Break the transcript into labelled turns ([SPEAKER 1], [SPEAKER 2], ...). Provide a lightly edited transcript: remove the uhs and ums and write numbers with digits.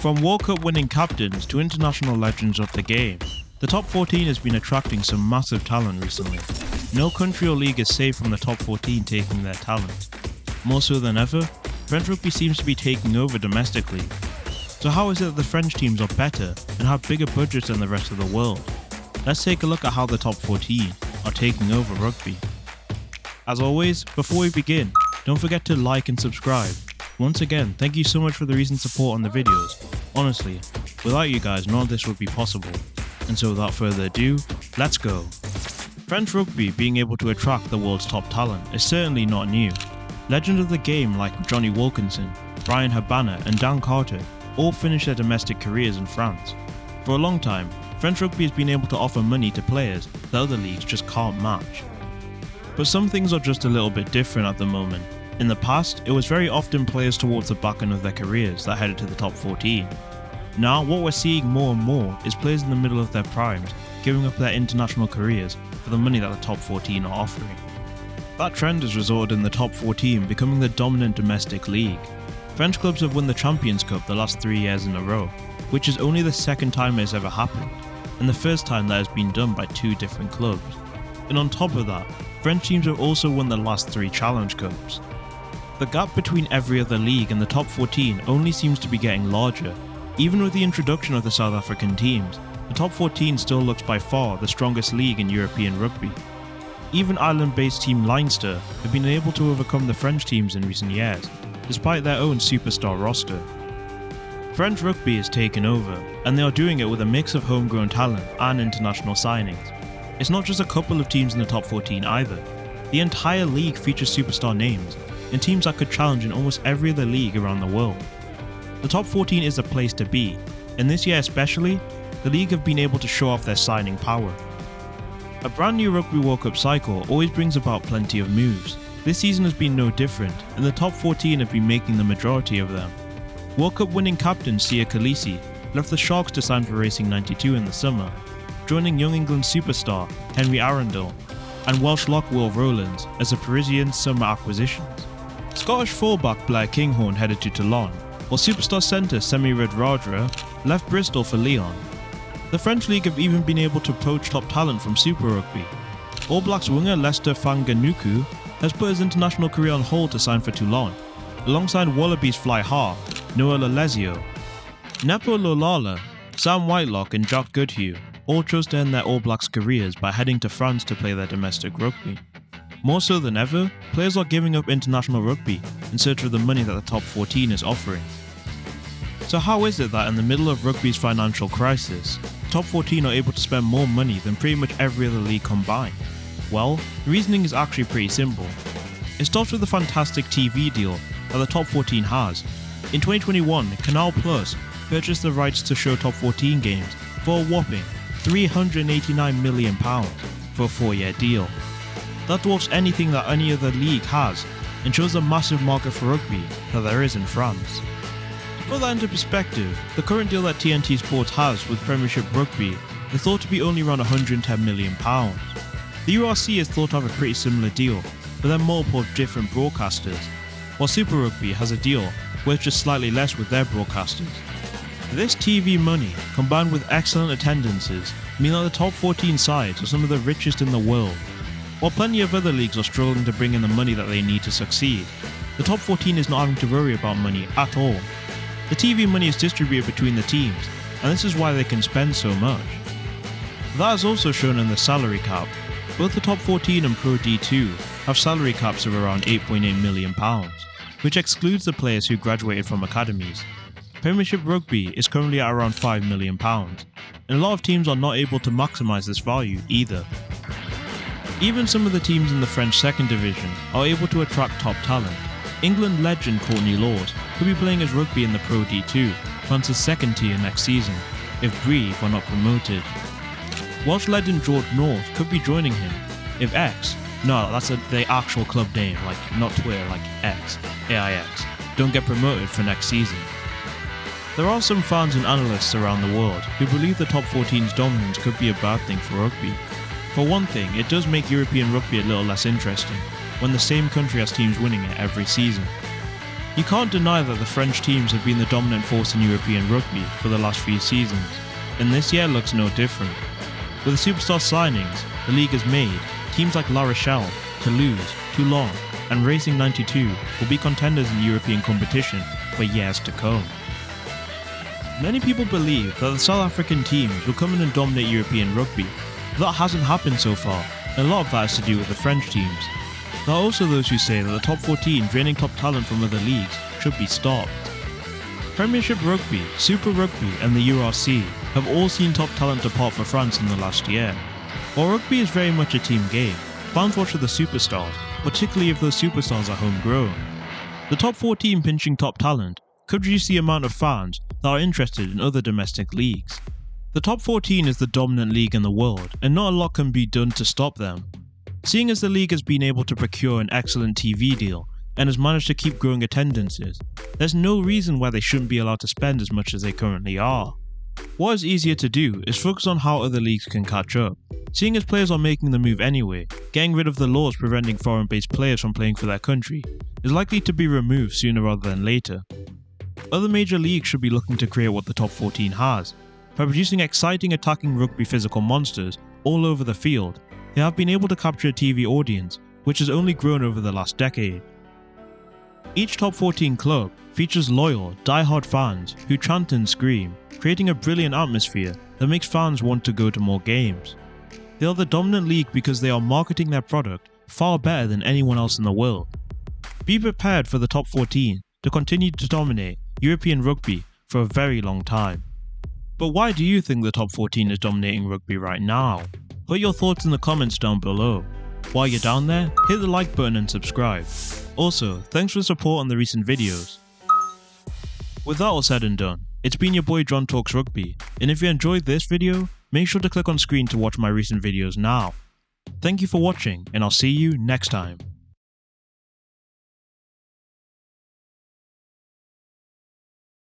[SPEAKER 1] From World Cup winning captains to international legends of the game, the top 14 has been attracting some massive talent recently. No country or league is safe from the top 14 taking their talent. More so than ever, French rugby seems to be taking over domestically. So how is it that the French teams are better and have bigger budgets than the rest of the world? Let's take a look at how the top 14 are taking over rugby. As always, before we begin, don't forget to like and subscribe. Once again, thank you so much for the recent support on the videos. Honestly, without you guys, none of this would be possible. And so without further ado, let's go. French rugby being able to attract the world's top talent is certainly not new. Legends of the game like Johnny Wilkinson, Brian Habana and Dan Carter all finished their domestic careers in France. For a long time, French rugby has been able to offer money to players that other leagues just can't match. But some things are just a little bit different at the moment. In the past, it was very often players towards the back end of their careers that headed to the top 14. Now, what we're seeing more and more is players in the middle of their primes giving up their international careers for the money that the top 14 are offering. That trend has resulted in the top 14 becoming the dominant domestic league. French clubs have won the Champions Cup the last 3 years in a row, which is only the second time it has ever happened, and the first time that has been done by 2 different clubs. And on top of that, French teams have also won the last 3 Challenge Cups. The gap between every other league and the top 14 only seems to be getting larger. Even with the introduction of the South African teams, the top 14 still looks by far the strongest league in European rugby. Even island-based team Leinster have been able to overcome the French teams in recent years, despite their own superstar roster. French rugby is taken over, and they are doing it with a mix of homegrown talent and international signings. It's not just a couple of teams in the top 14 either. The entire league features superstar names, and teams that could challenge in almost every other league around the world. The top 14 is the place to be, and this year especially, the league have been able to show off their signing power. A brand new Rugby World Cup cycle always brings about plenty of moves. This season has been no different, and the top 14 have been making the majority of them. World Cup winning captain Siya Kolisi left the Sharks to sign for Racing 92 in the summer, joining Young England superstar Henry Arundel and Welsh lock Will Rowlands as the Parisian summer acquisitions. Scottish fullback Blair Kinghorn headed to Toulon, while superstar centre Semi Radradra left Bristol for Lyon. The French league have even been able to poach top talent from Super Rugby. All Blacks winger Lester Fanganuku has put his international career on hold to sign for Toulon, alongside Wallabies fly half Noah Lalezio. Nepo Lolala, Sam Whitelock and Jack Goodhue all chose to end their All Blacks careers by heading to France to play their domestic rugby. More so than ever, players are giving up international rugby in search of the money that the top 14 is offering. So how is it that in the middle of rugby's financial crisis, top 14 are able to spend more money than pretty much every other league combined? Well, the reasoning is actually pretty simple. It starts with the fantastic TV deal that the top 14 has. In 2021, Canal Plus purchased the rights to show top 14 games for a whopping £389 million for a 4-year deal. That dwarfs anything that any other league has and shows the massive market for rugby that there is in France. To put that into perspective, the current deal that TNT Sports has with Premiership Rugby is thought to be only around £110 million. The URC is thought to have a pretty similar deal, but they're multiple different broadcasters, while Super Rugby has a deal where it's just slightly less with their broadcasters. This TV money, combined with excellent attendances, mean that the top 14 sides are some of the richest in the world. While plenty of other leagues are struggling to bring in the money that they need to succeed, the top 14 is not having to worry about money at all. The TV money is distributed between the teams, and this is why they can spend so much. That is also shown in the salary cap. Both the top 14 and Pro D2 have salary caps of around £8.8 million, which excludes the players who graduated from academies. Premiership Rugby is currently at around £5 million, and a lot of teams are not able to maximise this value either. Even some of the teams in the French second division are able to attract top talent. England legend Courtney Lord could be playing his rugby in the Pro D2, France's second tier next season, if Brive are not promoted. Welsh legend George North could be joining him if X, no that's the actual club name, like not Twitter, like X, AIX, don't get promoted for next season. There are some fans and analysts around the world who believe the top 14's dominance could be a bad thing for rugby. For one thing, it does make European rugby a little less interesting, when the same country has teams winning it every season. You can't deny that the French teams have been the dominant force in European rugby for the last few seasons, and this year looks no different. With the superstar signings the league has made, teams like La Rochelle, Toulouse, Toulon and Racing 92 will be contenders in European competition for years to come. Many people believe that the South African teams will come in and dominate European rugby, but that hasn't happened so far, and a lot of that has to do with the French teams. There are also those who say that the top 14 draining top talent from other leagues should be stopped. Premiership Rugby, Super Rugby and the URC have all seen top talent depart for France in the last year. While rugby is very much a team game, fans watch for the superstars, particularly if those superstars are homegrown. The top 14 pinching top talent could reduce the amount of fans that are interested in other domestic leagues. The top 14 is the dominant league in the world, and not a lot can be done to stop them. Seeing as the league has been able to procure an excellent TV deal and has managed to keep growing attendances, there's no reason why they shouldn't be allowed to spend as much as they currently are. What is easier to do is focus on how other leagues can catch up. Seeing as players are making the move anyway, getting rid of the laws preventing foreign-based players from playing for their country is likely to be removed sooner rather than later. Other major leagues should be looking to create what the top 14 has. By producing exciting attacking rugby physical monsters all over the field, they have been able to capture a TV audience which has only grown over the last decade. Each top 14 club features loyal, die-hard fans who chant and scream, creating a brilliant atmosphere that makes fans want to go to more games. They are the dominant league because they are marketing their product far better than anyone else in the world. Be prepared for the top 14 to continue to dominate European rugby for a very long time. But why do you think the top 14 is dominating rugby right now? Put your thoughts in the comments down below. While you're down there, hit the like button and subscribe. Also, thanks for the support on the recent videos. With that all said and done, it's been your boy John Talks Rugby, and if you enjoyed this video, make sure to click on screen to watch my recent videos now. Thank you for watching, and I'll see you next time.